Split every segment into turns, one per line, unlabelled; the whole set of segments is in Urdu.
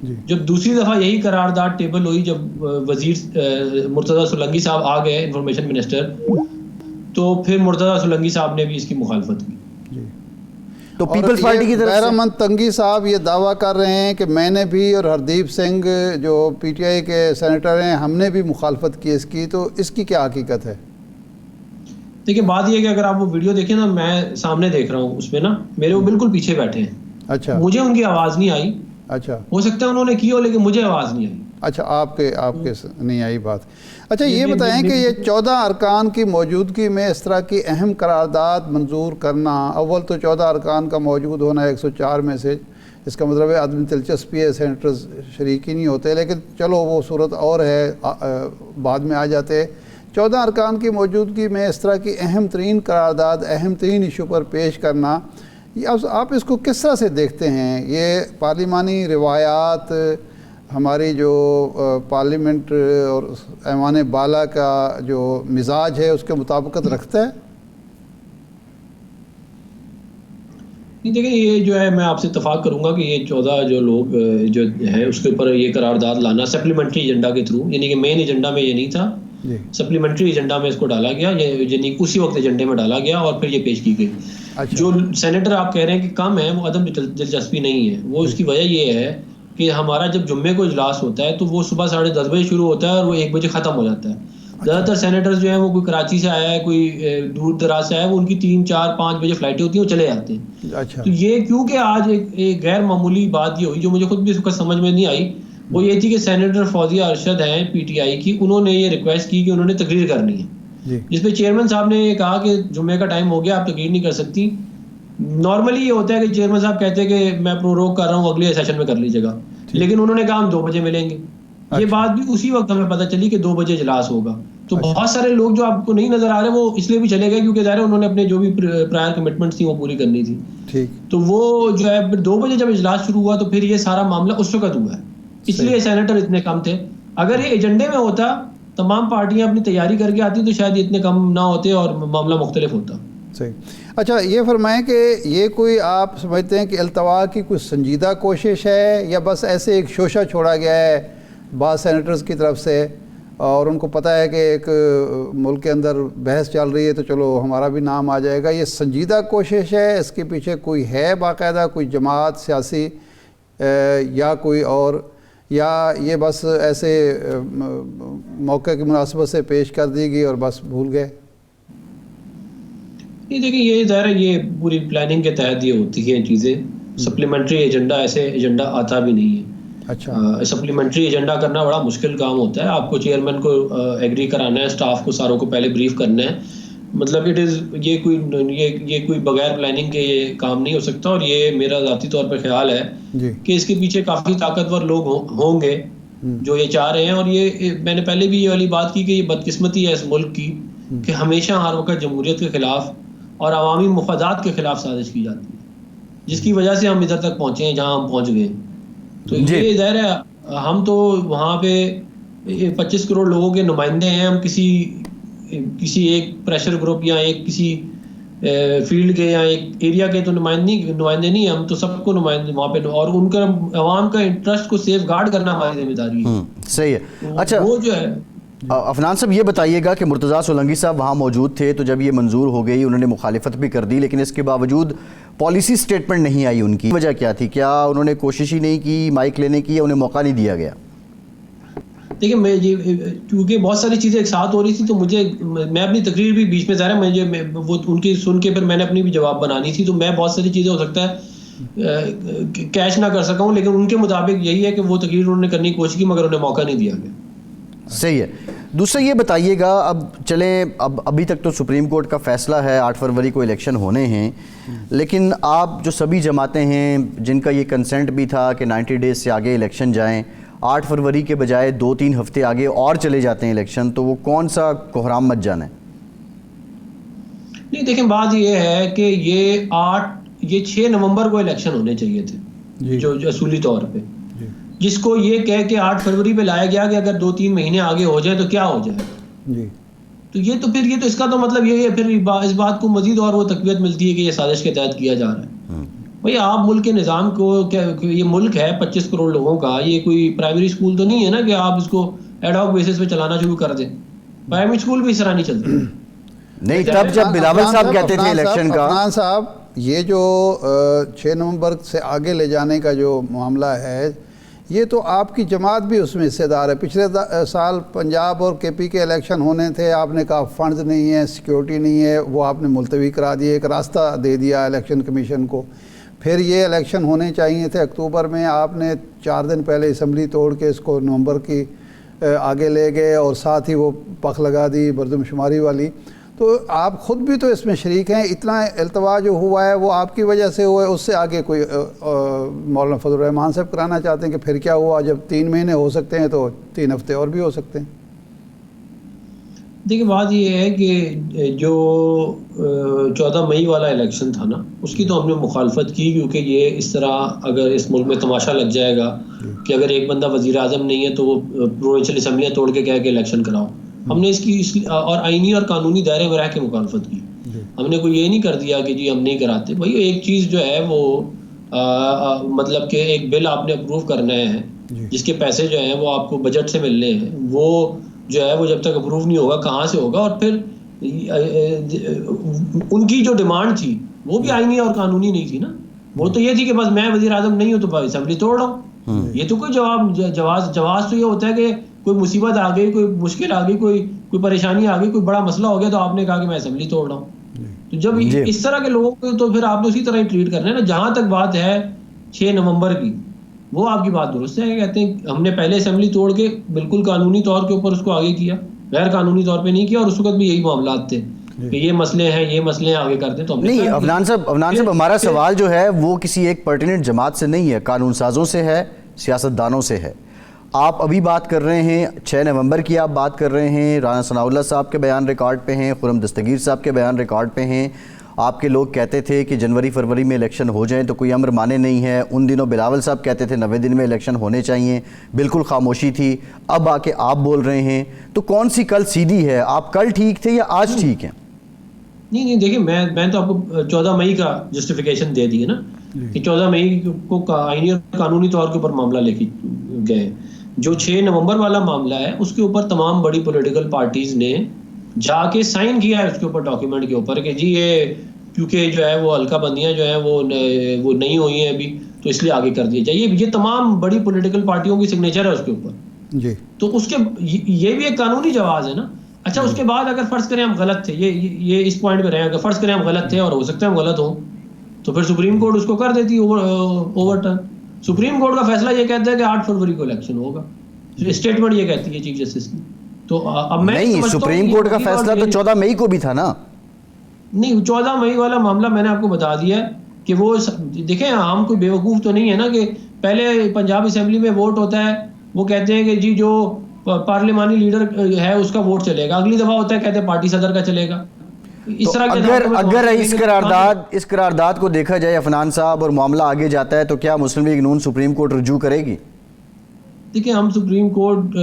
جب دوسری دفعہ یہی قرارداد ٹیبل ہوئی، جب وزیر مرتضیٰ سولنگی صاحب آ گئے انفارمیشن منسٹر، تو پھر مرتضیٰ سولنگی صاحب نے بھی اس کی مخالفت کی.
تو پیپلز پارٹی کی طرف سے
بہرامند تنگی صاحب یہ دعویٰ کر رہے ہیں کہ میں نے بھی اور ہردیپ سنگھ جو پی ٹی آئی کے سینیٹر ہیں ہم نے بھی مخالفت کی اس کی، تو اس کی کیا حقیقت ہے؟
دیکھیں بات یہ ہے کہ اگر آپ وہ ویڈیو دیکھیں نا، میں سامنے دیکھ رہا ہوں، اس میں نا میرے وہ بالکل پیچھے بیٹھے ہیں.
اچھا،
مجھے ان کی آواز نہیں آئی.
اچھا،
ہو سکتا ہے انہوں نے کی ہو لیکن مجھے آواز نہیں آئی.
اچھا، آپ کے نہیں آئی بات. اچھا یہ بتائیں کہ یہ 14 ارکان کی موجودگی میں اس طرح کی اہم قرارداد منظور کرنا، اول تو 14 ارکان کا موجود ہونا 104 میں سے، اس کا مطلب ہے عدم دلچسپی ہے، سینیٹرز شریک ہی نہیں ہوتے، لیکن چلو وہ صورت اور ہے، بعد میں آ جاتے. 14 ارکان کی موجودگی میں اس طرح کی اہم ترین قرارداد، اہم ترین ایشو پر پیش کرنا، آپ اس کو کس طرح سے دیکھتے ہیں؟ یہ پارلیمانی روایات، ہماری جو پارلیمنٹ اور ایوان بالا کا جو مزاج ہے اس کے مطابقت رکھتا ہے؟
دیکھیں یہ جو ہے، میں آپ سے اتفاق کروں گا کہ یہ 14 جو لوگ جو ہیں اس کے اوپر یہ قرارداد لانا سپلیمنٹری ایجنڈا کے تھرو، یعنی کہ مین ایجنڈا میں یہ نہیں تھا، سپلیمنٹری ایجنڈا میں اس کو ڈالا گیا، یعنی اسی وقت ایجنڈے میں ڈالا گیا اور پھر یہ پیش کی گئی. جو سینیٹر آپ کہہ رہے ہیں کہ کم ہے، وہ عدم دلچسپی نہیں ہے. وہ اس کی وجہ یہ ہے کہ ہمارا جب جمعے کو اجلاس ہوتا ہے تو وہ صبح 10:30 بجے شروع ہوتا ہے اور وہ 1 بجے ختم ہو جاتا ہے. زیادہ تر سینیٹرز جو ہیں وہ کوئی کراچی سے آیا ہے، کوئی دور دراز سے آیا ہے، وہ ان کی 3، 4، 5 بجے فلائٹیں ہوتی ہیں، وہ چلے جاتے ہیں. تو یہ کیونکہ آج ایک غیر معمولی بات یہ ہوئی جو مجھے خود بھی اس وقت سمجھ میں نہیں آئی، وہ یہ تھی کہ سینیٹر فوزیہ ارشد ہیں پی ٹی آئی کی، انہوں نے یہ ریکویسٹ کی کہ انہوں نے تقریر کرنی ہے، جس پہ چیئرمین صاحب نے یہ کہا کہ جمعے کا ٹائم ہو گیا، آپ تقریر نہیں کر سکتی. نارملی یہ ہوتا ہے کہ چیئرمین صاحب کہتے ہیں کہ میں پروروگ کر رہا ہوں، اگلے سیشن میں کر لیجیے گا، لیکن انہوں نے کہا ہم 2 بجے ملیں گے. یہ بات بھی اسی وقت ہمیں پتہ چلی کہ 2 بجے اجلاس ہوگا. تو بہت سارے لوگ جو آپ کو نہیں نظر آ رہے وہ اس لیے بھی چلے گئے کیونکہ ظاہر انہوں نے اپنے جو بھی پرائر کمٹمنٹس تھیں وہ پوری کرنی تھی. تو وہ جو ہے 2 بجے جب اجلاس شروع ہوا تو پھر یہ سارا معاملہ اس وقت ہوا ہے، اس لیے سینیٹر اتنے کم تھے. اگر یہ ایجنڈے میں ہوتا، تمام پارٹیاں اپنی تیاری کر کے آتی تو شاید یہ اتنے کم نہ ہوتے اور معاملہ مختلف ہوتا.
صحیح. اچھا یہ فرمائیں کہ یہ کوئی آپ سمجھتے ہیں کہ التوا کی کوئی سنجیدہ کوشش ہے یا بس ایسے ایک شوشہ چھوڑا گیا ہے بعض سینیٹرز کی طرف سے اور ان کو پتہ ہے کہ ایک ملک کے اندر بحث چل رہی ہے تو چلو ہمارا بھی نام آ جائے گا؟ یہ سنجیدہ کوشش ہے، اس کے پیچھے کوئی ہے باقاعدہ کوئی جماعت سیاسی یا کوئی اور، یا یہ بس ایسے موقع کی مناسبت سے پیش کر دی گئی اور بس بھول گئے؟
نہیں دیکھیں یہ ظاہر ہے یہ پوری پلاننگ کے تحت یہ ہوتی ہیں چیزیں. سپلیمنٹری ایجنڈا ایسے ایجنڈا آتا بھی نہیں ہے.
اچھا،
سپلیمنٹری ایجنڈا کرنا بڑا مشکل کام ہوتا ہے. آپ کو چیئرمین کو ایگری کرانا ہے، سٹاف کو ساروں کو پہلے بریف کرنا ہے. مطلب یہ کوئی بغیر پلاننگ کے یہ کام نہیں ہو سکتا. اور یہ میرا ذاتی طور پر خیال ہے کہ اس کے پیچھے کافی طاقتور لوگ ہوں گے جو یہ چاہ رہے ہیں. اور یہ میں نے پہلے بھی یہ والی بات کی کہ یہ بدقسمتی ہے اس ملک کی کہ ہمیشہ ہر وقت جمہوریت کے خلاف اور عوامی مفادات کے خلاف سازش کی جاتی ہے، جس کی وجہ سے ہم ادھر تک پہنچے ہیں جہاں ہم پہنچ گئے. تو یہ ظاہر ہے ہم تو وہاں پہ 25 کروڑ لوگوں کے نمائندے ہیں. ہم کسی ایک پریشر گروپ یا ایک کسی فیلڈ کے یا ایک ایریا کے تو نمائندے نہیں، ہم تو سب کو نمائندے وہاں پہ، اور ان کا عوام کا انٹرسٹ کو سیف گارڈ کرنا ہماری ذمہ داری ہے.
صحیح ہے. اچھا
وہ جو ہے
عفنان صاحب یہ بتائیے گا کہ مرتضیٰ سولنگی صاحب وہاں موجود تھے تو جب یہ منظور ہو گئی انہوں نے مخالفت بھی کر دی، لیکن اس کے باوجود پالیسی سٹیٹمنٹ نہیں آئی ان کی، وجہ کیا تھی؟ کیا انہوں نے کوشش ہی نہیں کی مائک لینے کی یا انہیں موقع نہیں دیا گیا؟
دیکھیں کیونکہ بہت ساری چیزیں ایک ساتھ ہو رہی تھی تو میں اپنی تقریر بھی بیچ میں ظاہر ہے وہ ان کی سن کے پھر میں نے اپنی بھی جواب بنانی تھی، تو میں بہت ساری چیزیں ہو سکتا ہے کیش نہ کر سکا ہوں، لیکن ان کے مطابق یہی ہے کہ وہ تقریر انہوں نے کرنے کی کوشش کی مگر انہیں موقع نہیں دیا گیا.
صحیح ہے. دوسرا یہ بتائیے گا، اب چلیں ابھی تک تو سپریم کورٹ کا فیصلہ ہے، 8 فروری کو الیکشن ہونے ہیں، لیکن آپ جو سبھی جماعتیں ہیں جن کا یہ کنسنٹ بھی تھا کہ 90 ڈیز سے آگے الیکشن جائیں، 8 فروری کے بجائے 2-3 ہفتے آگے اور چلے جاتے ہیں الیکشن، تو وہ کون سا کوحرام مچ جانا ہے؟
نہیں دیکھیں بات یہ ہے کہ یہ 6 نومبر کو الیکشن ہونے چاہیے تھے جو اصولی طور پہ، جس کو یہ کہہ کے 8 فروری پہ لایا گیا کہ اگر 2-3 مہینے آگے ہو جائے تو کیا ہو جائے. تو یہ اس کا تو مطلب یہ ہے پھر اس بات کو مزید اور وہ تقویت ملتی ہے کہ یہ سازش کے تحت کیا جا رہا ہے. بھائی آپ ملک کے نظام کو یہ ملک ہے 25 کروڑ لوگوں کا, یہ کوئی پرائمری اسکول تو نہیں ہے نا کہ آپ اس کو ایڈ ہاک بیسس پہ چلانا شروع کر دیں. پرائمری اسکول بھی اس طرح نہیں چلتے.
نہیں, تب جب بلاول صاحب کہتے تھے الیکشن کا,
عفنان صاحب یہ جو 6 نومبر سے آگے لے جانے کا جو معاملہ ہے, یہ تو آپ کی جماعت بھی اس میں حصے دار ہے. پچھلے سال پنجاب اور کے پی کے الیکشن ہونے تھے, آپ نے کہا فنڈز نہیں ہے, سیکیورٹی نہیں ہے, وہ آپ نے ملتوی کرا دیے, ایک راستہ دے دیا الیکشن کمیشن کو. پھر یہ الیکشن ہونے چاہیے تھے اکتوبر میں, آپ نے 4 دن پہلے اسمبلی توڑ کے اس کو نومبر کی آگے لے گئے, اور ساتھ ہی وہ پخ لگا دی مردم شماری والی. تو آپ خود بھی تو اس میں شریک ہیں. اتنا التوا جو ہوا ہے وہ آپ کی وجہ سے ہوا ہے, اس سے آگے کوئی مولانا فضل الرحمان صاحب کرانا چاہتے ہیں کہ پھر کیا ہوا, جب 3 مہینے ہو سکتے ہیں تو 3 ہفتے اور بھی ہو سکتے ہیں.
دیکھیں بات یہ ہے کہ جو 14 مئی والا الیکشن تھا نا, اس کی تو ہم نے مخالفت کی, کیونکہ یہ اس طرح اگر اس ملک میں تماشا لگ جائے گا کہ اگر ایک بندہ وزیر اعظم نہیں ہے تو وہ پروونشل اسمبلیاں توڑ کے کہہ کے الیکشن کراؤ. ہم نے اس کی اور آئینی اور قانونی دائرے میں رہ کے مخالفت کی. ہم نے کوئی یہ نہیں کر دیا کہ جی ہم نہیں کراتے. بھائی ایک چیز جو ہے وہ مطلب کہ ایک بل آپ نے اپروو کرنا ہے جس کے پیسے جو ہیں وہ آپ کو بجٹ سے ملنے ہیں, وہ جو ہے وہ جب تک اپروو نہیں ہوگا کہاں سے ہوگا. اور پھر ان کی جو ڈیمانڈ تھی وہ بھی آئینی اور قانونی نہیں تھی نا. وہ تو یہ تھی کہ بس میں وزیر اعظم نہیں ہوں تو اسمبلی توڑ رہا ہوں. یہ تو کوئی جواز تو یہ ہوتا ہے کہ کوئی مصیبت آ گئی, کوئی مشکل آ گئی, کوئی پریشانی آ گئی, کوئی بڑا مسئلہ ہو گیا تو آپ نے کہا کہ میں اسمبلی توڑ رہا ہوں. تو جب اس طرح کے لوگوں کو تو پھر آپ نے اسی طرح ہی ٹریٹ کرنا ہے نا. جہاں تک بات ہے 6 نومبر کی, وہ آپ کی بات درست ہے. کہتے ہیں ہم نے پہلے اسمبلی توڑ کے بالکل قانونی طور کے اوپر اس کو آگے کیا, غیر قانونی طور پہ نہیں کیا, اور اس وقت بھی یہی معاملات تھے کہ یہ مسئلے ہیں آگے کرتے. تو
نہیں عفنان صاحب ہمارا سوال جو ہے وہ کسی ایک پرٹیننٹ جماعت سے نہیں ہے, قانون سازوں سے ہے, سیاستدانوں سے ہے. آپ ابھی بات کر رہے ہیں 6 نومبر کی, آپ بات کر رہے ہیں رانا ثناء اللہ صاحب کے بیان ریکارڈ پہ ہیں, خرم دستگیر صاحب کے بیان ریکارڈ پہ ہیں. آپ کے لوگ کہتے تھے کہ جنوری فروری میں الیکشن ہو جائیں تو کوئی امر مانے نہیں ہے. ان دنوں بلاول صاحب کہتے تھے 90 دن میں الیکشن ہونے چاہیے, بالکل خاموشی تھی. اب آ کے آپ بول رہے ہیں, تو کون سی کل سیدھی ہے؟ آپ کل ٹھیک تھے یا آج ٹھیک ہیں؟
نہیں دیکھیں میں تو آپ کو 14 مئی کا جسٹیفیکیشن دے دی ہے نا کہ 14 مئی کو آئینی اور قانونی طور کے اوپر معاملہ لے کے گئے. جو 6 نومبر والا معاملہ ہے اس کے اوپر تمام بڑی پولیٹیکل پارٹیز نے جا کے سائن کیا ہے اس کے اوپر ڈاکیومنٹ کے اوپر کہ جی یہ کیونکہ جو ہے وہ حلقہ بندیاں جو ہیں وہ نہیں ہوئی ہیں ابھی تو اس لیے آگے کر دیا جائے. یہ تمام بڑی پولیٹیکل پارٹیوں کی سگنیچر ہے اس کے اوپر جی. تو اس کے یہ بھی ایک قانونی جواز ہے نا. اچھا اس کے بعد اگر فرض کریں ہم غلط تھے, یہ اس پوائنٹ پہ رہے ہیں, اگر فرض کریں ہم غلط تھے اور ہو سکتا ہے ہم غلط ہوں تو پھر سپریم کورٹ اس کو کر دیتی اوور ٹرن. سپریم کورٹ کا فیصلہ یہ کہتا ہے کہ 8 فروری کو الیکشن ہوگا, اسٹیٹمنٹ یہ کہتی ہے چیف جسٹس کی. تو اب میں
نہیں, سپریم کورٹ کا فیصلہ تو 14 مئی کو بھی تھا نا. نہیں
14 مئی والا معاملہ میں نے آپ کو بتا دیا کہ وہ دیکھیں ہم کوئی بیوقوف تو نہیں ہے نا کہ پہلے پنجاب اسمبلی میں ووٹ ہوتا ہے, وہ کہتے ہیں کہ جی جو پارلیمانی لیڈر ہے اس کا ووٹ چلے گا, اگلی دفعہ ہوتا ہے کہتے ہیں پارٹی صدر کا چلے گا. اس طرح
اگر اس قرارداد کو دیکھا جائے عفنان صاحب اور معاملہ آگے جاتا ہے تو کیا مسلم لیگ نون سپریم کورٹ رجوع کرے گی؟
دیکھیں ہم سپریم کورٹ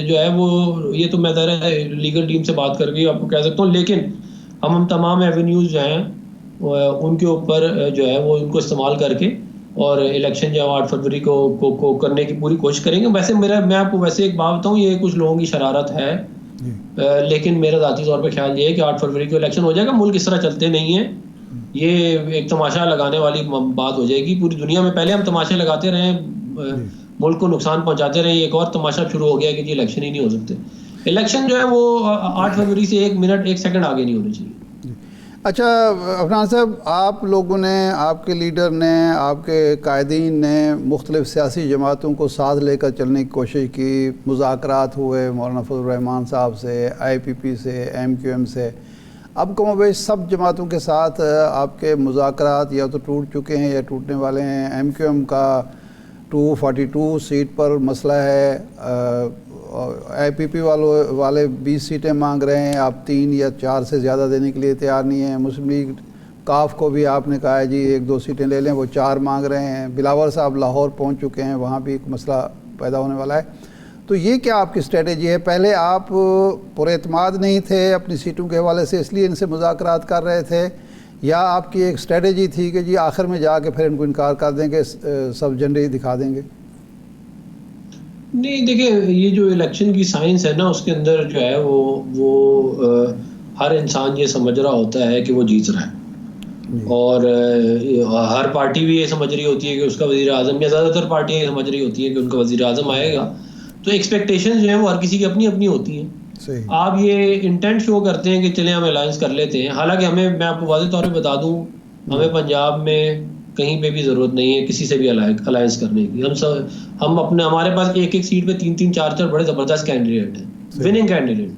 جو ہے وہ یہ تو میں لیگل ٹیم سے بات کر کے آپ کو کہہ سکتا ہوں, لیکن ہم تمام ایونیوز جو ہیں ان کے اوپر جو ہے وہ ان کو استعمال کر کے اور الیکشن جو ہے 8 فروری کو کرنے کی پوری کوشش کریں گے. ویسے میں آپ کو ویسے ایک بات بتاؤں, یہ کچھ لوگوں کی شرارت ہے لیکن میرا ذاتی طور پہ خیال یہ ہے کہ 8 فروری کو الیکشن ہو جائے گا. ملک اس طرح چلتے نہیں ہیں, یہ ایک تماشا لگانے والی بات ہو جائے گی. پوری دنیا میں پہلے ہم تماشے لگاتے رہے, ملک کو نقصان پہنچاتے رہے, ایک اور تماشا شروع ہو گیا کہ جی الیکشن ہی نہیں ہو سکتے. الیکشن جو ہے وہ 8 فروری سے 1 منٹ 1 سیکنڈ آگے نہیں ہونے چاہیے.
اچھا عفنان صاحب, آپ لوگوں نے, آپ کے لیڈر نے, آپ کے قائدین نے مختلف سیاسی جماعتوں کو ساتھ لے کر چلنے کی کوشش کی, مذاکرات ہوئے مولانا فضل الرحمان صاحب سے, IPP سے, MQM سے. اب کم و بیش سب جماعتوں کے ساتھ آپ کے مذاکرات یا تو ٹوٹ چکے ہیں یا ٹوٹنے والے ہیں. MQM کا 242 سیٹ پر مسئلہ ہے, IPP والے 20 سیٹیں مانگ رہے ہیں, آپ 3 یا 4 سے زیادہ دینے کے لیے تیار نہیں ہیں. مسلم لیگ کاف کو بھی آپ نے کہا ہے جی 1-2 سیٹیں لے لیں, وہ 4 مانگ رہے ہیں. بلاول صاحب لاہور پہنچ چکے ہیں, وہاں بھی ایک مسئلہ پیدا ہونے والا ہے. تو یہ کیا آپ کی اسٹریٹجی ہے؟ پہلے آپ پر اعتماد نہیں تھے اپنی سیٹوں کے حوالے سے اس لیے ان سے مذاکرات کر رہے تھے, یا آپ کی ایک اسٹریٹجی تھی کہ جی آخر میں جا کے پھر ان کو انکار کر دیں گے, سب جنڈے دکھا دیں گے؟
نہیں دیکھیں, یہ جو الیکشن کی سائنس ہے نا, اس کے اندر جو ہے وہ ہر انسان یہ سمجھ رہا ہوتا ہے کہ وہ جیت رہا ہے, اور ہر پارٹی بھی یہ سمجھ رہی ہوتی ہے کہ اس کا وزیر اعظم, یا زیادہ تر پارٹیاں یہ سمجھ رہی ہوتی ہیں کہ ان کا وزیر اعظم آئے گا. تو ایکسپیکٹیشن جو ہیں وہ ہر کسی کی اپنی اپنی ہوتی ہیں. آپ یہ انٹینٹ شو کرتے ہیں کہ چلیں ہم الائنس کر لیتے ہیں, حالانکہ ہمیں, میں آپ کو واضح طور پہ بتا دوں, ہمیں پنجاب میں کہیں پہ بھی ضرورت نہیں ہے کسی سے بھی الائنس کرنے کی. ہم اپنے, ہمارے پاس ایک ایک سیٹ پہ 3 4 بڑے زبردست کینڈیڈیٹ ہیں, وننگ کینڈیڈیٹ,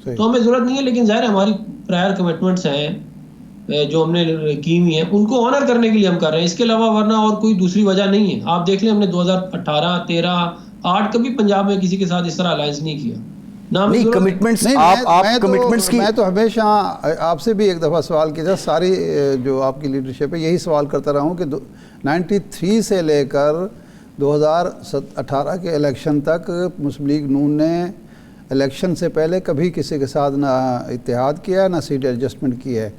تو ہمیں ضرورت نہیں ہے. لیکن ظاہر ہماری پرائر کمٹمنٹس ہیں جو ہم نے کی ہوئی ہیں, ان کو آنر کرنے کے لیے ہم کر رہے ہیں, اس کے علاوہ ورنہ اور کوئی دوسری وجہ نہیں ہے. آپ دیکھ لیں, ہم نے 2018 13 8 کبھی پنجاب میں کسی کے ساتھ اس طرح الائنس نہیں کیا.
نہیں کمٹمنٹس, آپ کمٹمنٹس کی,
میں تو ہمیشہ آپ سے بھی ایک دفعہ سوال کیا تھا, ساری جو آپ کی لیڈرشپ ہے یہی سوال کرتا رہا ہوں کہ 93 سے لے کر 2018 کے الیکشن تک مسلم لیگ نون نے الیکشن سے پہلے کبھی کسی کے ساتھ نہ اتحاد کیا نہ سیٹ ایڈجسٹمنٹ کی ہے.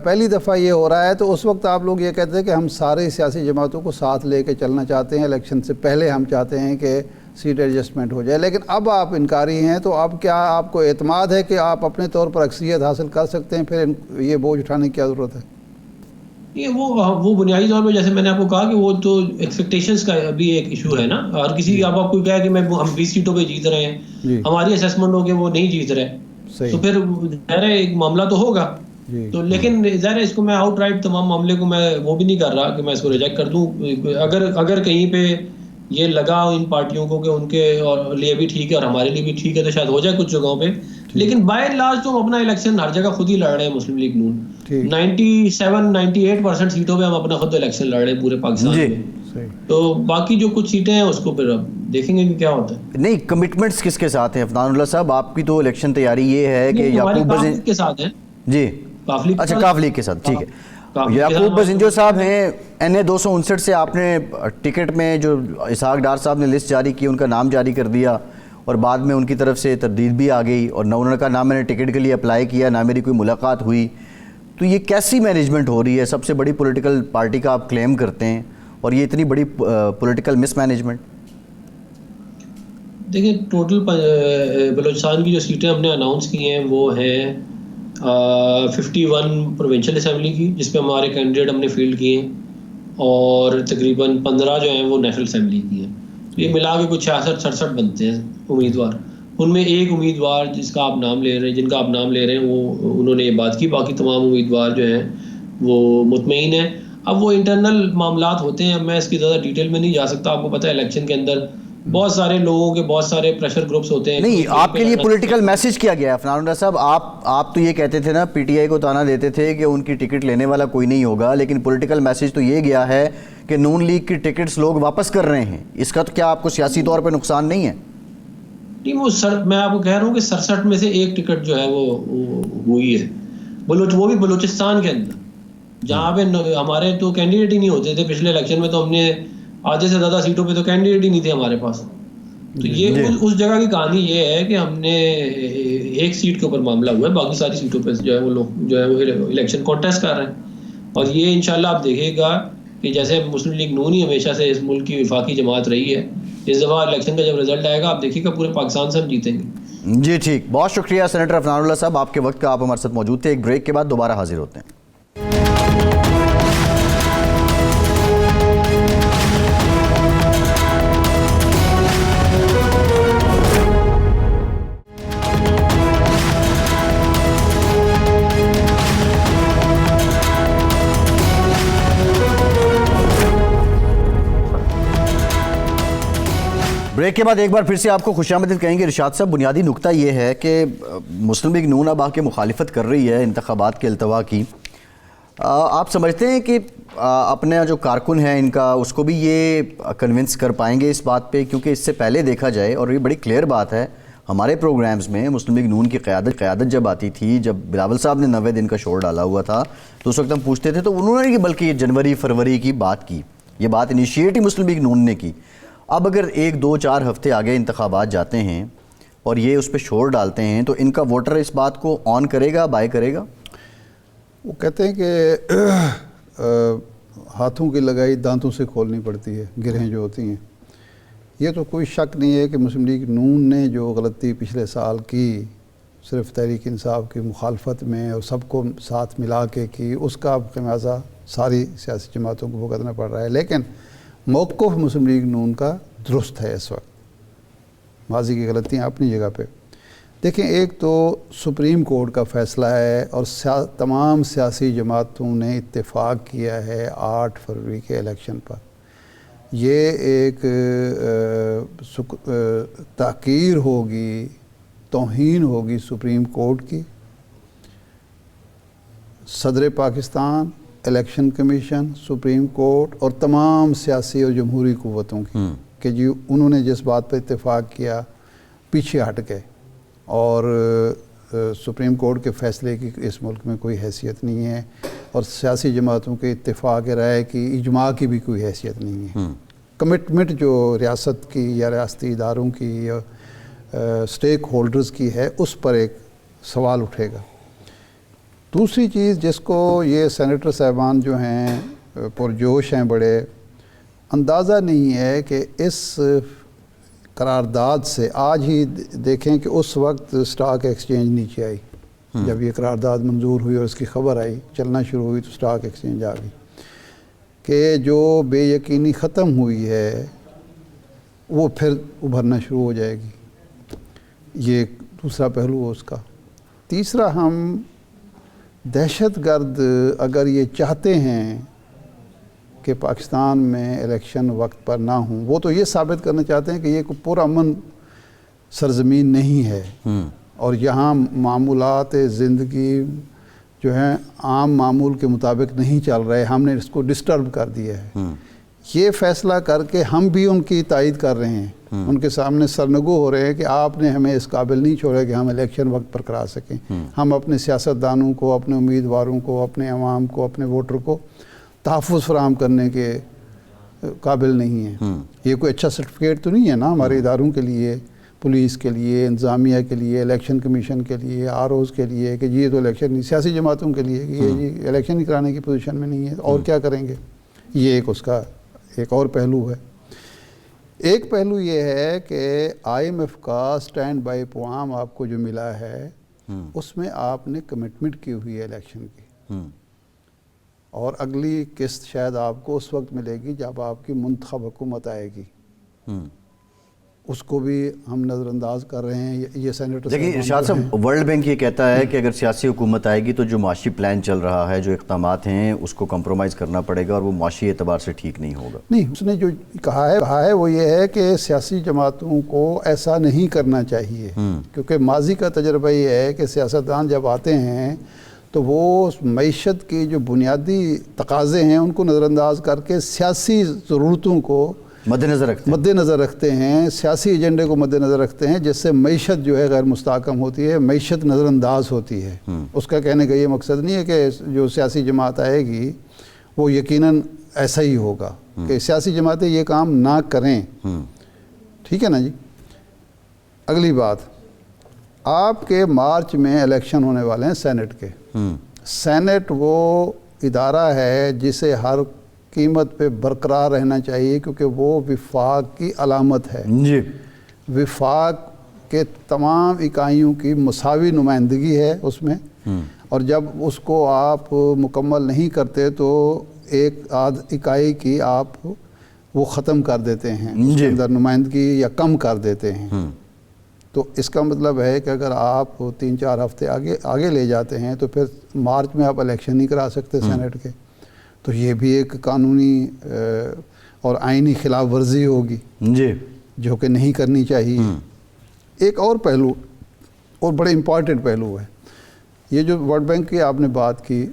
پہلی دفعہ یہ ہو رہا ہے, تو اس وقت آپ لوگ یہ کہتے ہیں کہ ہم سارے سیاسی جماعتوں کو ساتھ لے کے چلنا چاہتے ہیں, الیکشن سے پہلے ہم چاہتے ہیں کہ سیٹ ایڈجسٹمنٹ ہو جائے, لیکن اب آپ انکاری ہیں. تو اب کیا آپ کو اعتماد ہے کہ آپ اپنے طور پر اکثریت حاصل کر سکتے ہیں, پھر یہ بوجھ اٹھانے کی کیا ضرورت ہے؟
یہ وہ بنیادی طور پہ جیسے میں نے آپ کو کہا کہ وہ تو ایکسپیکٹیشنز کا بھی ایک ایشو ہے نا. ہر کسی آپ کو کہا کہ ہم 20 سیٹوں پہ جیت رہے ہیں, ہماری اسیسمنٹ ہو کہ وہ نہیں جیت رہے, تو پھر ظاہر ایک معاملہ تو ہوگا. تو لیکن ظاہر اس کو میں آؤٹ رائٹ تمام معاملے کو میں وہ بھی نہیں کر رہا کہ میں اس کو ریجیکٹ کر دوں. اگر کہیں پہ یہ لگا ان پارٹیوں کو کہ ان کے لیے بھی ٹھیک ہے اور ہمارے لیے بھی ٹھیک ہے, تو شاید ہو جائے کچھ جگہوں پہ. لیکن بائی اینڈ لارج تو ہم اپنا الیکشن ہر جگہ خود ہی لڑ رہے ہیں. مسلم لیگ نون 97-98% سیٹوں پہ ہم اپنا خود الیکشن لڑ رہے ہیں پورے پاکستان میں. تو باقی جو کچھ سیٹیں ہیں اس کو پھر اب دیکھیں گے کہ کیا ہوتا ہے.
نہیں کمٹمنٹس کس کے ساتھ ہیں عفنان اللہ صاحب؟ آپ کی تو الیکشن تیاری یہ ہے کہ یعقوب
کے ساتھ ہیں.
جی اچھا, کاف لیگ کے ساتھ, ٹھیک ہے. یعقوب بزنجو صاحب ہیں NA 259 سے, آپ نے ٹکٹ میں جو اسحاق ڈار صاحب نے لسٹ جاری کی ان کا نام جاری کر دیا, اور بعد میں ان کی طرف سے تردید بھی آ گئی, اور نہ انہوں کا نام میں نے ٹکٹ کے لیے اپلائی کیا, نہ میری کوئی ملاقات ہوئی. تو یہ کیسی مینجمنٹ ہو رہی ہے؟ سب سے بڑی پولیٹیکل پارٹی کا آپ کلیم کرتے ہیں, اور یہ اتنی بڑی پولیٹیکل مس مینجمنٹ.
دیکھیں ٹوٹل بلوچستان کی جو سیٹیں ہم نے اناؤنس کی ہیں وہ ہیں 51 پروونشل اسمبلی کی, جس پہ ہمارے کینڈیڈیٹ ہم نے فیلڈ کیے ہیں, اور تقریباً 15 جو ہیں وہ نیشنل اسمبلی کی ہیں. یہ ملا کے کچھ 66-67 بنتے ہیں امیدوار. ان میں ایک امیدوار جن کا آپ نام لے رہے ہیں وہ انہوں نے یہ بات کی, باقی تمام امیدوار جو ہیں وہ مطمئن ہیں. اب وہ انٹرنل معاملات ہوتے ہیں, میں اس کی زیادہ ڈیٹیل میں نہیں جا سکتا. آپ کو پتہ ہے الیکشن کے اندر بہت سارے لوگوں کے بہت سارے پریشر گروپس ہوتے ہیں.
نہیں, آپ کے لیے پولیٹیکل میسج کیا گیا ہے عفنان اللہ صاحب؟ آپ تو یہ کہتے تھے نا, PTI کو تانا دیتے تھے کہ ان کی ٹکٹ لینے والا کوئی نہیں ہوگا, لیکن پولیٹیکل میسج تو یہ گیا ہے کہ نون لیگ کی ٹکٹس لوگ واپس کر رہے ہیں. اس کا تو کیا آپ کو سیاسی طور پہ نقصان نہیں ہے؟
نہیں, وہ میں آپ کو کہہ رہا ہوں کہ 67 میں سے ایک ٹکٹ جو ہے وہ ہوئی ہے, وہ بھی بلوچستان کے اندر, جہاں پہ ہمارے تو کینڈیڈیٹ ہی نہیں ہوتے تھے. پچھلے الیکشن میں تو ہم نے آدھے سے زیادہ سیٹوں پہ تو کینڈیڈیٹ ہی نہیں تھے ہمارے پاس. تو یہ اس جگہ کی کہانی یہ ہے کہ ہم نے ایک سیٹ کے اوپر معاملہ ہوا ہے, باقی ساری سیٹوں پہ جو ہے وہ لوگ جو ہے وہ الیکشن کانٹیسٹ کر رہے ہیں. اور یہ انشاءاللہ آپ دیکھیے گا کہ جیسے مسلم لیگ نون ہی ہمیشہ سے اس ملک کی وفاقی جماعت رہی ہے, اس دفعہ الیکشن کا جب رزلٹ آئے گا آپ دیکھیے گا پورے پاکستان سے ہم جیتیں گے.
جی ٹھیک, بہت شکریہ سینیٹر عفنان اللہ صاحب, آپ کے وقت کا آپ ہمارے ساتھ موجود تھے. ایک بریک کے بعد دوبارہ حاضر ہوتے ہیں. بریک کے بعد ایک بار پھر سے آپ کو خوش آمدید کہیں گے. ارشاد صاحب, بنیادی نقطہ یہ ہے کہ مسلم لیگ نون اب آ کے مخالفت کر رہی ہے انتخابات کے التوا کی. آپ سمجھتے ہیں کہ اپنے جو کارکن ہیں ان کا, اس کو بھی یہ کنونس کر پائیں گے اس بات پہ؟ کیونکہ اس سے پہلے دیکھا جائے, اور یہ بڑی کلیئر بات ہے, ہمارے پروگرامز میں مسلم لیگ نون کی قیادت جب آتی تھی, جب بلاول صاحب نے 90 دن کا شور ڈالا ہوا تھا, تو اس وقت ہم پوچھتے تھے, تو انہوں نے بلکہ جنوری فروری کی بات کی, یہ بات انیشیٹ ہی مسلم لیگ نون نے کی. اب اگر 1-2-4 ہفتے آگے انتخابات جاتے ہیں اور یہ اس پہ شور ڈالتے ہیں, تو ان کا ووٹر اس بات کو آن کرے گا, بائی کرے گا؟
وہ کہتے ہیں کہ ہاتھوں کی لگائی دانتوں سے کھولنی پڑتی ہے، گرہیں جو ہوتی ہیں. یہ تو کوئی شک نہیں ہے کہ مسلم لیگ نون نے جو غلطی پچھلے سال کی صرف تحریک انصاف کی مخالفت میں اور سب کو ساتھ ملا کے کی، اس کا خمیازہ ساری سیاسی جماعتوں کو بھگتنا پڑ رہا ہے. لیکن موقف مسلم لیگ نون کا درست ہے اس وقت، ماضی کی غلطیاں اپنی جگہ پہ. دیکھیں، ایک تو سپریم کورٹ کا فیصلہ ہے اور تمام سیاسی جماعتوں نے اتفاق کیا ہے 8 فروری کے الیکشن پر. یہ ایک تحقیر ہوگی، توہین ہوگی سپریم کورٹ کی، صدر Pakistan, election commission, supreme court اور تمام سیاسی اور جمہوری قوتوں کی کہ جی انہوں نے جس بات پر اتفاق کیا پیچھے ہٹ گئے. اور سپریم کورٹ کے فیصلے کی اس ملک میں کوئی حیثیت نہیں ہے، اور سیاسی جماعتوں کے اتفاق رائے کی، اجماع کی بھی کوئی حیثیت نہیں ہے. کمٹمنٹ جو ریاست کی یا ریاستی اداروں کی یا سٹیک ہولڈرز کی ہے، اس پر ایک سوال اٹھے گا. دوسری چیز جس کو یہ سینیٹر صاحبان جو ہیں پرجوش ہیں بڑے، اندازہ نہیں ہے کہ اس قرارداد سے آج ہی دیکھیں کہ اس وقت سٹاک ایکسچینج نیچے آئی. جب یہ قرارداد منظور ہوئی اور اس کی خبر آئی، چلنا شروع ہوئی، تو سٹاک ایکسچینج آ گئی کہ جو بے یقینی ختم ہوئی ہے وہ پھر ابھرنا شروع ہو جائے گی. یہ دوسرا پہلو ہے اس کا. تیسرا، ہم دہشت گرد اگر یہ چاہتے ہیں کہ پاکستان میں الیکشن وقت پر نہ ہوں، وہ تو یہ ثابت کرنا چاہتے ہیں کہ یہ کوئی پرامن سرزمین نہیں ہے اور یہاں معمولات زندگی جو ہیں عام معمول کے مطابق نہیں چل رہے، ہم نے اس کو ڈسٹرب کر دیا ہے. یہ فیصلہ کر کے ہم بھی ان کی تائید کر رہے ہیں، ان کے سامنے سرنگو ہو رہے ہیں کہ آپ نے ہمیں اس قابل نہیں چھوڑا کہ ہم الیکشن وقت پر کرا سکیں. ہم اپنے سیاستدانوں کو، اپنے امیدواروں کو، اپنے عوام کو، اپنے ووٹر کو تحفظ فراہم کرنے کے قابل نہیں ہیں. یہ کوئی اچھا سرٹیفکیٹ تو نہیں ہے نا ہمارے اداروں کے لیے، پولیس کے لیے، انتظامیہ کے لیے، الیکشن کمیشن کے لیے، ROs کے لیے کہ یہ تو الیکشن نہیں، سیاسی جماعتوں کے لیے کہ یہ الیکشن ہی کرانے کی پوزیشن میں نہیں ہے اور کیا کریں گے. یہ ایک اس کا ایک اور پہلو ہے. ایک پہلو یہ ہے کہ IMF کا سٹینڈ بائی پروگرام آپ کو جو ملا ہے اس میں آپ نے کمٹمنٹ کی ہوئی ہے الیکشن کی، اور اگلی قسط شاید آپ کو اس وقت ملے گی جب آپ کی منتخب حکومت آئے گی. اس کو بھی ہم نظر انداز کر رہے ہیں. یہ سینیٹر
دیکھیں ارشاد صاحب، ورلڈ بینک یہ کہتا ہے کہ اگر سیاسی حکومت آئے گی تو جو معاشی پلان چل رہا ہے، جو اقدامات ہیں، اس کو کمپرومائز کرنا پڑے گا اور وہ معاشی اعتبار سے ٹھیک نہیں ہوگا.
نہیں، اس نے جو کہا ہے وہ یہ ہے کہ سیاسی جماعتوں کو ایسا نہیں کرنا چاہیے، کیونکہ ماضی کا تجربہ یہ ہے کہ سیاستدان جب آتے ہیں تو وہ معیشت کی جو بنیادی تقاضے ہیں ان کو نظر انداز کر کے سیاسی ضرورتوں کو مد نظر رکھتے ہیں، سیاسی ایجنڈے کو مد نظر رکھتے ہیں، جس سے معیشت جو ہے غیر مستحکم ہوتی ہے، معیشت نظر انداز ہوتی ہے. اس کا کہنے کا یہ مقصد نہیں ہے کہ جو سیاسی جماعت آئے گی وہ یقیناً ایسا ہی ہوگا کہ سیاسی جماعتیں یہ کام نہ کریں. ٹھیک ہے نا جی. اگلی بات، آپ کے مارچ میں الیکشن ہونے والے ہیں سینٹ کے. سینٹ وہ ادارہ ہے جسے ہر قیمت پہ برقرار رہنا چاہیے، کیونکہ وہ وفاق کی علامت ہے. وفاق کے تمام اکائیوں کی مساوی نمائندگی ہے اس میں، اور جب اس کو آپ مکمل نہیں کرتے تو ایک آدھ اکائی کی آپ وہ ختم کر دیتے ہیں، اس کے اندر نمائندگی یا کم کر دیتے ہیں. تو اس کا مطلب ہے کہ اگر آپ 3-4 ہفتے آگے لے جاتے ہیں تو پھر مارچ میں آپ الیکشن نہیں کرا سکتے سینٹ کے. تو یہ بھی ایک قانونی اور آئینی خلاف ورزی ہوگی جو کہ نہیں کرنی چاہیے. ایک اور پہلو، اور بڑے امپورٹنٹ پہلو ہے، یہ جو ورلڈ بینک کی آپ نے بات کی،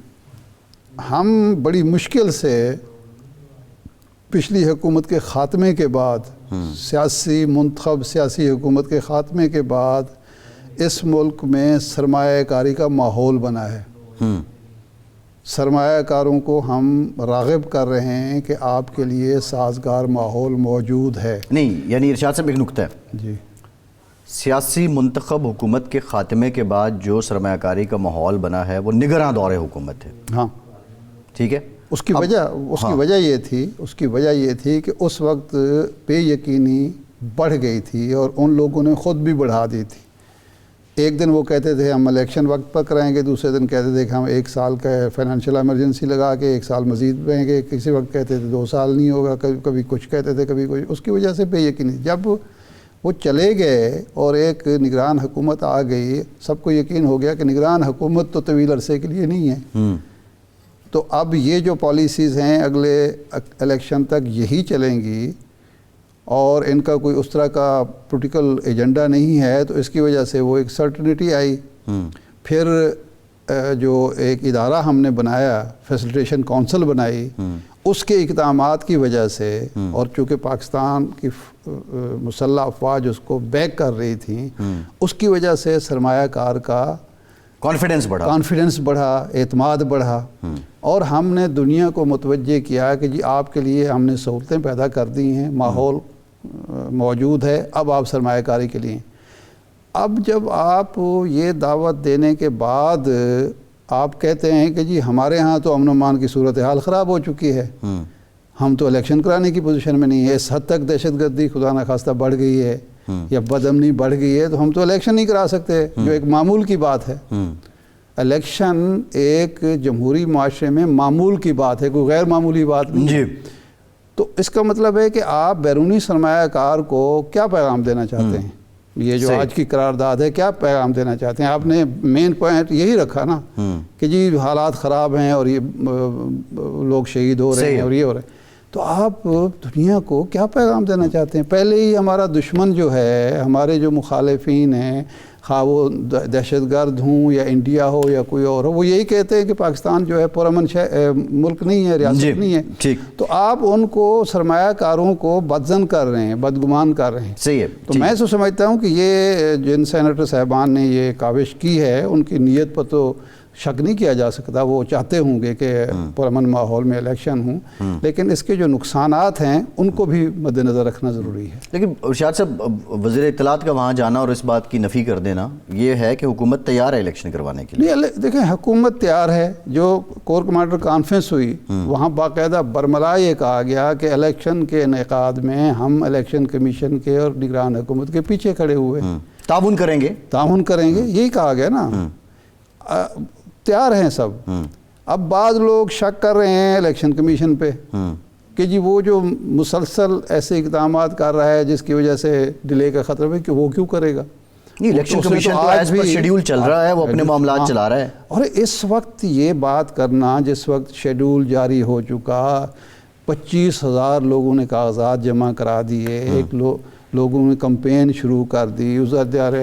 ہم بڑی مشکل سے پچھلی حکومت کے خاتمے کے بعد، منتخب سیاسی حکومت کے خاتمے کے بعد اس ملک میں سرمایہ کاری کا ماحول بنا ہے. سرمایہ کاروں کو ہم راغب کر رہے ہیں کہ آپ کے لیے سازگار ماحول موجود ہے.
نہیں، یعنی ارشاد صاحب ایک نکتہ ہے
جی،
سیاسی منتخب حکومت کے خاتمے کے بعد جو سرمایہ کاری کا ماحول بنا ہے وہ نگراں دور حکومت ہے.
ہاں
ٹھیک ہے.
اس کی وجہ یہ تھی کہ اس وقت بے یقینی بڑھ گئی تھی اور ان لوگوں نے خود بھی بڑھا دی تھی. ایک دن وہ کہتے تھے ہم الیکشن وقت پر کرائیں گے, دوسرے دن کہتے تھے کہ ہم 1 سال کا فائنینشیل ایمرجنسی لگا کے 1 سال مزید رہیں گے, کسی وقت کہتے تھے 2 سال نہیں ہوگا, کبھی کچھ کہتے تھے کبھی کچھ. اس کی وجہ سے بے یقینی جب وہ چلے گئے اور ایک نگران حکومت آ گئی, سب کو یقین ہو گیا کہ نگران حکومت تو طویل عرصے کے لیے نہیں ہے. تو اب یہ جو پالیسیز ہیں اگلے الیکشن تک یہی چلیں گی اور ان کا کوئی اس طرح کا پولیٹیکل ایجنڈا نہیں ہے, تو اس کی وجہ سے وہ ایک سرٹنٹی آئی. پھر جو ایک ادارہ ہم نے بنایا, فیسیلیٹیشن کونسل بنائی, اس کے اقدامات کی وجہ سے, اور چونکہ پاکستان کی مسلح افواج اس کو بیک کر رہی تھیں, اس کی وجہ سے سرمایہ کار کا کانفیڈنس بڑھا, اعتماد بڑھا, اور ہم نے دنیا کو متوجہ کیا کہ جی آپ کے لیے ہم نے سہولتیں پیدا کر دی ہیں, ماحول موجود ہے, اب آپ سرمایہ کاری کے لیے. اب جب آپ یہ دعوت دینے کے بعد آپ کہتے ہیں کہ جی ہمارے ہاں تو امن و امان کی صورتحال خراب ہو چکی ہے, ہم تو الیکشن کرانے کی پوزیشن میں نہیں ہے, اس حد تک دہشت گردی خدا نخواستہ بڑھ گئی ہے یا بد امنی بڑھ گئی ہے, تو ہم تو الیکشن نہیں کرا سکتے, جو ایک معمول کی بات ہے. الیکشن ایک جمہوری معاشرے میں معمول کی بات ہے, کوئی غیر معمولی بات نہیں ہے. تو اس کا مطلب ہے کہ آپ بیرونی سرمایہ کار کو کیا پیغام دینا چاہتے ہیں؟ یہ جو آج کی قرارداد ہے, کیا پیغام دینا چاہتے ہیں؟ آپ نے مین پوائنٹ یہی رکھا نا کہ جی حالات خراب ہیں اور یہ لوگ شہید ہو رہے ہیں اور یہ ہو رہے ہیں. تو آپ دنیا کو کیا پیغام دینا چاہتے ہیں؟ پہلے ہی ہمارا دشمن جو ہے, ہمارے جو مخالفین ہیں, خواہ وہ دہشت گرد ہوں یا انڈیا ہو یا کوئی اور ہو, وہ یہی کہتے ہیں کہ پاکستان جو ہے پرامن ملک نہیں ہے, ریاست نہیں ہے. تو آپ ان کو سرمایہ کاروں کو بدظن کر رہے ہیں, بدگمان کر رہے ہیں.
صحیح ہے.
تو میں تو سمجھتا ہوں کہ یہ جن سینیٹر صاحبان نے یہ کاوش کی ہے, ان کی نیت پر تو شک نہیں کیا جا سکتا. وہ چاہتے ہوں گے کہ پرامن ماحول میں الیکشن ہوں, لیکن اس کے جو نقصانات ہیں ان کو بھی مد نظر رکھنا ضروری ہے.
لیکن ارشاد صاحب, وزیر اطلاعات کا وہاں جانا اور اس بات کی نفی کر دینا یہ ہے کہ حکومت تیار ہے الیکشن کروانے کے لیے.
دیکھیں, حکومت تیار ہے. جو کور کمانڈر کانفرنس ہوئی وہاں باقاعدہ برملا یہ کہا گیا کہ الیکشن کے انعقاد میں ہم الیکشن کمیشن کے اور نگران حکومت کے پیچھے کھڑے ہوئے,
تعاون کریں گے, یہی کہا گیا نا. تیار ہیں سب. اب بعض لوگ شک کر رہے ہیں الیکشن کمیشن پہ کہ جی وہ جو مسلسل ایسے اقدامات کر رہا ہے جس کی وجہ سے ڈیلے کا خطرہ ہے, کہ وہ کیوں کرے گا؟ الیکشن کمیشن تو ایز پر شیڈیول چل رہا ہے, وہ اپنے معاملات چلا رہا ہے.
اور اس وقت یہ بات کرنا جس وقت شیڈیول جاری ہو چکا, 25,000 لوگوں نے کاغذات جمع کرا دیے, ایک لوگوں نے کمپین شروع کر دی,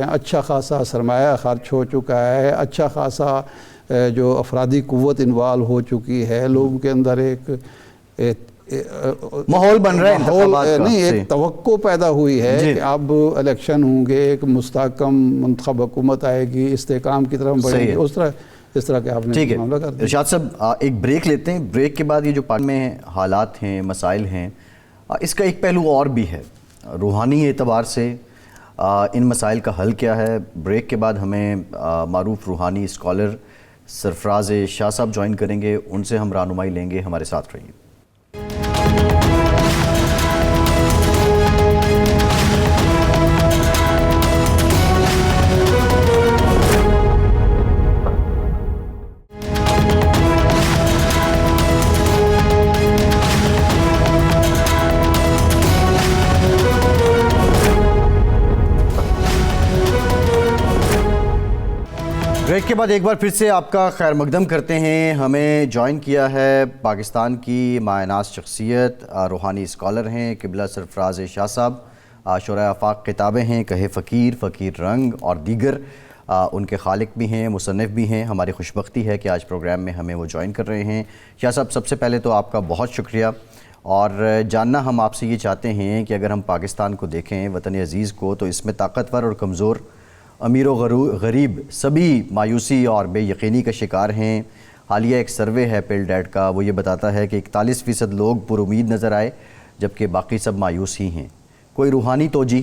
اچھا خاصا سرمایہ خرچ ہو چکا ہے, اچھا خاصا جو افرادی قوت انوالو ہو چکی ہے, لوگوں کے اندر ایک
ماحول بن رہا ہے,
ایک توقع پیدا ہوئی ہے کہ اب الیکشن ہوں گے, ایک مستحکم منتخب حکومت آئے گی, استحکام کی طرف بڑھیں گے, اس طرح کے آپ نے معاملہ کر دیا.
ارشاد صاحب ایک بریک لیتے ہیں, بریک کے بعد یہ جو پارلیمنٹ میں حالات ہیں, مسائل ہیں, اس کا ایک پہلو اور بھی ہے, روحانی اعتبار سے ان مسائل کا حل کیا ہے. بریک کے بعد ہمیں معروف روحانی اسکالر سرفراز شاہ صاحب جوائن کریں گے, ان سے ہم رہنمائی لیں گے. ہمارے ساتھ رہیے. بریک کے بعد ایک بار پھر سے آپ کا خیر مقدم کرتے ہیں. ہمیں جوائن کیا ہے پاکستان کی مایناز شخصیت, روحانی اسکالر ہیں قبلہ سرفراز شاہ صاحب, شورائے آفاق کتابیں ہیں, کہے فقیر رنگ اور دیگر, ان کے خالق بھی ہیں, مصنف بھی ہیں. ہماری خوشبختی ہے کہ آج پروگرام میں ہمیں وہ جوائن کر رہے ہیں. شاہ صاحب سب سے پہلے تو آپ کا بہت شکریہ, اور جاننا ہم آپ سے یہ چاہتے ہیں کہ اگر ہم پاکستان کو دیکھیں, وطن عزیز کو, تو اس میں طاقتور اور کمزور, امیر و غریب سبھی مایوسی اور بے یقینی کا شکار ہیں. حالیہ ایک سروے ہے پیل ڈیٹ کا, وہ یہ بتاتا ہے کہ 41% لوگ پر امید نظر آئے, جبکہ باقی سب مایوس ہی ہیں. کوئی روحانی توجیہ؟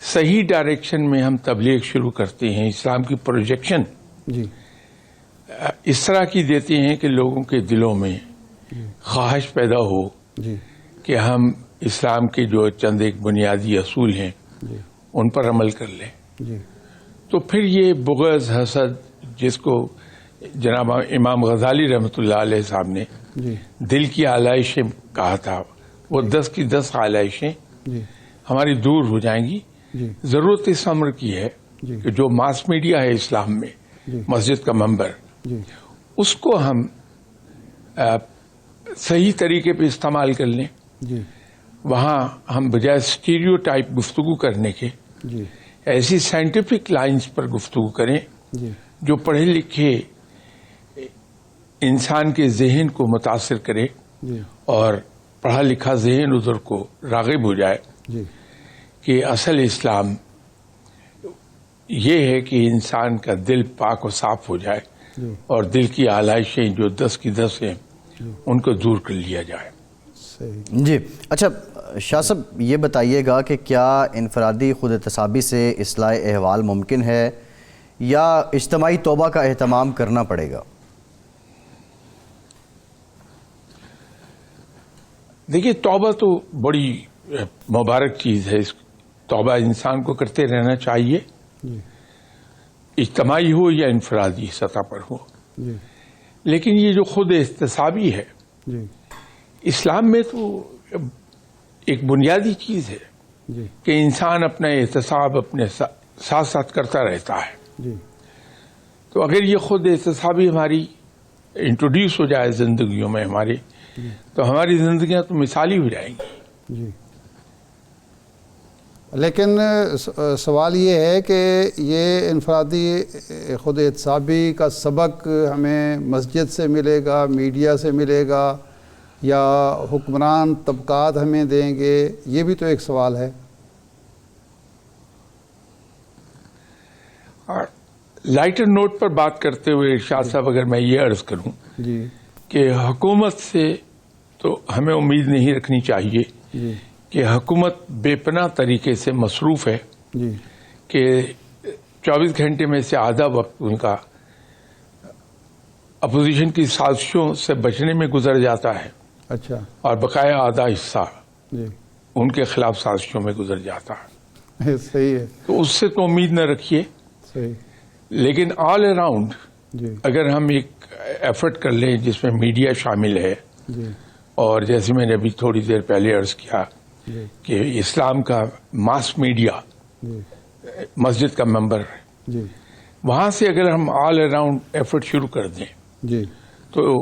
صحیح ڈائریکشن میں ہم تبلیغ شروع کرتے ہیں، اسلام کی پروجیکشن
جی
اس طرح کی دیتے ہیں کہ لوگوں کے دلوں میں خواہش پیدا ہو
جی
کہ ہم اسلام کے جو چند ایک بنیادی اصول ہیں
جی
ان پر عمل کر لیں،
جی
تو پھر یہ بغض حسد جس کو جناب امام غزالی رحمۃ اللہ علیہ صاحب نے
جی
دل کی آلائشیں کہا تھا، وہ 10 کی 10 آلائشیں
جی
ہماری دور ہو جائیں گی۔
جی
ضرورت اس امر کی ہے
جی
کہ جو ماس میڈیا ہے اسلام میں،
جی
مسجد کا منبر،
جی
اس کو ہم صحیح طریقے پہ استعمال کر لیں۔
جی
وہاں ہم بجائے اسٹیریو ٹائپ گفتگو کرنے کے
جی
ایسی سائنٹیفک لائنز پر گفتگو کریں
جی
جو پڑھے لکھے انسان کے ذہن کو متاثر کرے
جی
اور پڑھا لکھا ذہن ادھر کو راغب ہو جائے
جی
کہ اصل اسلام یہ ہے کہ انسان کا دل پاک و صاف ہو جائے
جی
اور دل کی آلائشیں جو 10 کی 10 ہیں ان کو دور کر لیا جائے۔
صحیح
جی اچھا شاہ صاحب یہ بتائیے گا کہ کیا انفرادی خود احتسابی سے اصلاح احوال ممکن ہے یا اجتماعی توبہ کا اہتمام کرنا پڑے گا؟
دیکھیے توبہ تو بڑی مبارک چیز ہے، اس توبہ انسان کو کرتے رہنا چاہیے،
جی
اجتماعی ہو یا انفرادی سطح پر ہو،
جی
لیکن یہ جو خود احتسابی ہے
جی
اسلام میں تو ایک بنیادی چیز ہے
جی
کہ انسان اپنا احتساب اپنے ساتھ ساتھ کرتا رہتا ہے۔
جی
تو اگر یہ خود احتسابی ہماری انٹروڈیوس ہو جائے زندگیوں میں ہماری، تو ہماری زندگیاں تو مثالی ہو جائیں گی۔
جی لیکن سوال یہ ہے کہ یہ انفرادی خود احتسابی کا سبق ہمیں مسجد سے ملے گا، میڈیا سے ملے گا، یا حکمران طبقات ہمیں دیں گے؟ یہ بھی تو ایک سوال ہے۔
لائٹر نوٹ پر بات کرتے ہوئے ارشاد صاحب اگر میں یہ عرض کروں
جی
کہ حکومت سے تو ہمیں امید نہیں رکھنی چاہیے
جی
کہ حکومت بے پناہ طریقے سے مصروف ہے
جی
کہ 24 گھنٹے میں سے آدھا وقت ان کا اپوزیشن کی سازشوں سے بچنے میں گزر جاتا ہے
اچھا
اور بقایا آدھا حصہ
جی
ان کے خلاف سازشوں میں گزر جاتا ہے۔
صحیح ہے
تو اس سے تو امید نہ رکھیے،
صحیح
لیکن آل اراؤنڈ
جی
اگر ہم ایک ایفرٹ کر لیں جس میں میڈیا شامل ہے،
جی
اور جیسے میں نے ابھی تھوڑی دیر پہلے عرض کیا
جی
کہ اسلام کا ماس میڈیا
جی
مسجد کا ممبر،
جی
وہاں سے اگر ہم آل اراؤنڈ ایفرٹ شروع کر دیں
جی
تو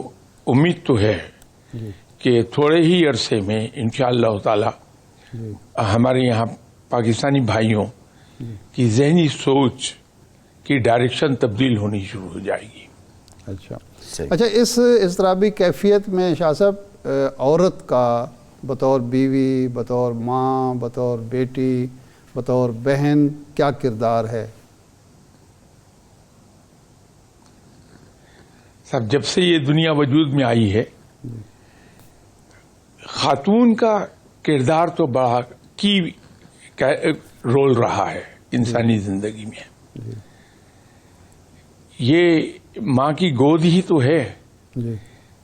امید تو ہے
جی
کہ تھوڑے ہی عرصے میں انشاءاللہ تعالی
جی
ہمارے یہاں پاکستانی بھائیوں کی ذہنی سوچ کی ڈائریکشن تبدیل ہونی شروع ہو جائے گی۔
اچھا
صحیح۔
اچھا اس اضطرابی کیفیت میں شاہ صاحب عورت کا بطور بیوی، بطور ماں، بطور بیٹی، بطور بہن کیا کردار ہے؟
صاحب جب سے یہ دنیا وجود میں آئی ہے خاتون کا کردار تو بڑا کی رول رہا ہے انسانی زندگی میں۔ یہ ماں کی گود ہی تو ہے
جی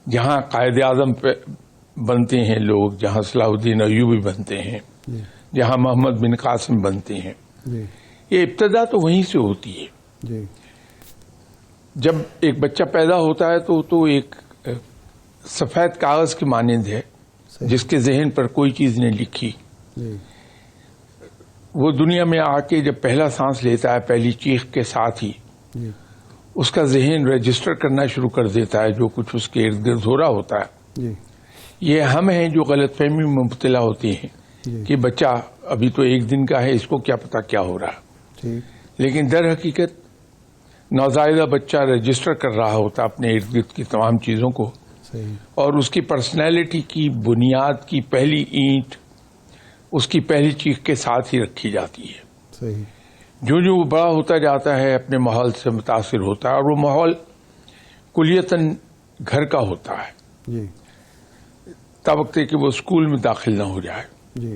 جہاں قائد اعظم بنتے ہیں لوگ، جہاں صلاح الدین ایوبی بنتے ہیں،
جی
جہاں محمد بن قاسم بنتے ہیں،
جی
یہ ابتدا تو وہیں سے ہوتی ہے۔
جی
جب ایک بچہ پیدا ہوتا ہے تو ایک سفید کاغذ کی مانند ہے
صحیح۔
جس کے ذہن پر کوئی چیز نہیں لکھی،
جی
وہ دنیا میں آ کے جب پہلا سانس لیتا ہے پہلی چیخ کے ساتھ ہی
جی
اس کا ذہن رجسٹر کرنا شروع کر دیتا ہے جو کچھ اس کے ارد گرد ہو رہا ہوتا ہے۔
جی
یہ ہم ہیں جو غلط فہمی میں مبتلا ہوتے ہیں
جی
کہ بچہ ابھی تو 1 دن کا ہے، اس کو کیا پتا کیا ہو رہا،
ٹھیک
لیکن در حقیقت نوزائیدہ بچہ رجسٹر کر رہا ہوتا اپنے ارد گرد کی تمام چیزوں کو،
صحیح
اور اس کی پرسنالٹی کی بنیاد کی پہلی اینٹ اس کی پہلی چیخ کے ساتھ ہی رکھی جاتی ہے۔
صحیح
جو جو وہ بڑا ہوتا جاتا ہے اپنے ماحول سے متاثر ہوتا ہے، اور وہ ماحول کلیتاً گھر کا ہوتا ہے
جی
تا وقت کہ وہ اسکول میں داخل نہ ہو جائے۔
جی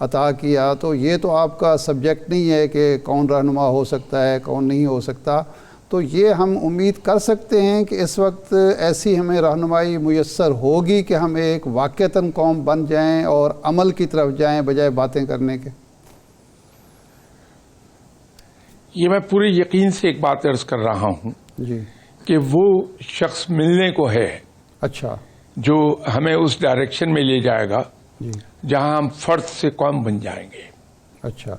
عطا کیا. تو یہ تو آپ کا سبجیکٹ نہیں ہے کہ کون رہنما ہو سکتا ہے کون نہیں ہو سکتا. تو یہ ہم امید کر سکتے ہیں کہ اس وقت ایسی ہمیں رہنمائی میسر ہوگی کہ ہم ایک واقعتاً قوم بن جائیں اور عمل کی طرف جائیں بجائے باتیں کرنے کے.
یہ میں پورے یقین سے ایک بات عرض کر رہا ہوں
جی
کہ وہ شخص ملنے کو ہے
اچھا
جو ہمیں اس ڈائریکشن میں لے جائے گا
جی
جہاں ہم فرد سے قوم بن جائیں گے.
اچھا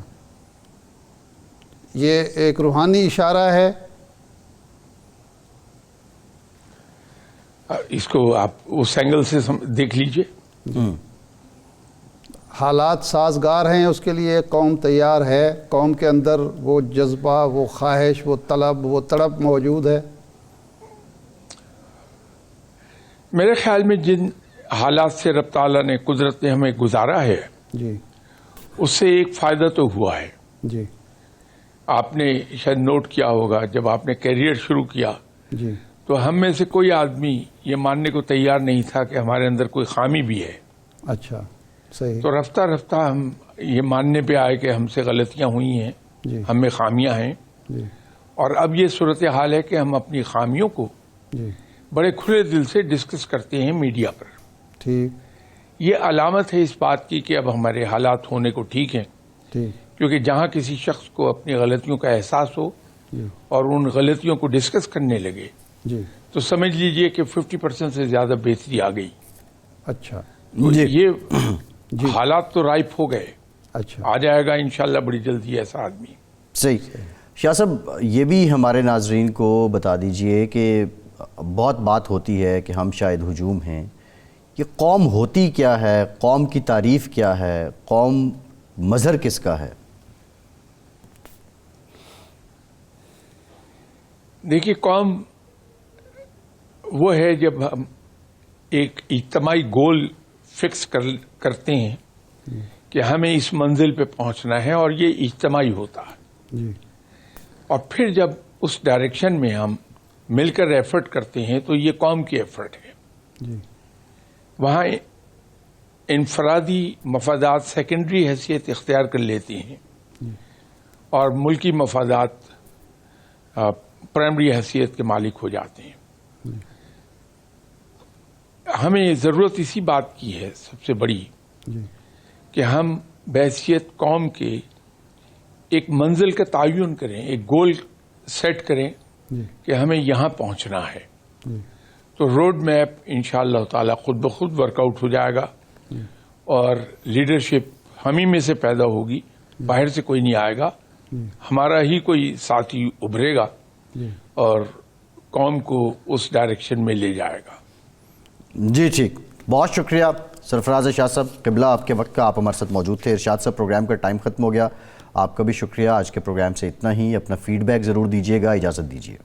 یہ ایک روحانی اشارہ ہے.
اس کو آپ اس اینگل سے دیکھ لیجئے.
حالات سازگار ہیں اس کے لیے قوم تیار ہے. قوم کے اندر وہ جذبہ وہ خواہش وہ طلب وہ تڑپ موجود ہے.
میرے خیال میں جن حالات سے رب تعالیٰ نے قدرت نے ہمیں گزارا ہے
جی
اس سے ایک فائدہ تو ہوا ہے.
جی
آپ نے شاید نوٹ کیا ہوگا جب آپ نے کیریئر شروع کیا
جی
تو ہم میں سے کوئی آدمی یہ ماننے کو تیار نہیں تھا کہ ہمارے اندر کوئی خامی بھی ہے.
اچھا صحیح.
تو رفتہ رفتہ ہم یہ ماننے پہ آئے کہ ہم سے غلطیاں ہوئی ہیں
جی
ہم میں خامیاں ہیں
جی
اور اب یہ صورتحال ہے کہ ہم اپنی خامیوں کو
جی
بڑے کھلے دل سے ڈسکس کرتے ہیں میڈیا پر.
ٹھیک
یہ علامت ہے اس بات کی کہ اب ہمارے حالات ہونے کو ٹھیک ہیں
ٹھیک
کیونکہ جہاں کسی شخص کو اپنی غلطیوں کا احساس ہو
جی
اور ان غلطیوں کو ڈسکس کرنے لگے
جی
تو سمجھ لیجئے کہ 50% سے زیادہ بہتری آ گئی.
اچھا
تو
جی.
یہ حالات تو رائپ ہو گئے.
اچھا
آ جائے گا انشاءاللہ بڑی جلدی ایسا آدمی.
صحیح. شاہ صاحب یہ بھی ہمارے ناظرین کو بتا دیجئے کہ بہت بات ہوتی ہے کہ ہم شاید ہجوم ہیں. یہ قوم ہوتی کیا ہے؟ قوم کی تعریف کیا ہے؟ قوم مظہر کس کا ہے؟
دیکھیے قوم وہ ہے جب ہم ایک اجتماعی گول فکس کرتے ہیں کہ ہمیں اس منزل پہ پہنچنا ہے اور یہ اجتماعی ہوتا ہے
جی
اور پھر جب اس ڈائریکشن میں ہم مل کر ایفرٹ کرتے ہیں تو یہ قوم کی ایفرٹ ہے.
جی
وہاں انفرادی مفادات سیکنڈری حیثیت اختیار کر لیتی ہیں اور ملکی مفادات پرائمری حیثیت کے مالک ہو جاتے ہیں. ہمیں ضرورت اسی بات کی ہے سب سے بڑی
جی
کہ ہم بحیثیت قوم کے ایک منزل کا تعین کریں ایک گول سیٹ کریں
جی
کہ ہمیں یہاں پہنچنا ہے.
جی
تو روڈ میپ انشاءاللہ تعالی خود بخود ورک آؤٹ ہو جائے گا اور لیڈرشپ ہم ہی میں سے پیدا ہوگی باہر سے کوئی نہیں آئے گا. ہمارا ہی کوئی ساتھی ابھرے گا
جی
اور قوم کو اس ڈائریکشن میں لے جائے گا.
جی ٹھیک. بہت شکریہ سرفراز شاہ صاحب. قبلہ آپ کے وقت کا آپ ہمارے ساتھ موجود تھے. ارشاد صاحب پروگرام کا ٹائم ختم ہو گیا. آپ کا بھی شکریہ. آج کے پروگرام سے اتنا ہی. اپنا فیڈ بیک ضرور دیجیے گا. اجازت دیجیے.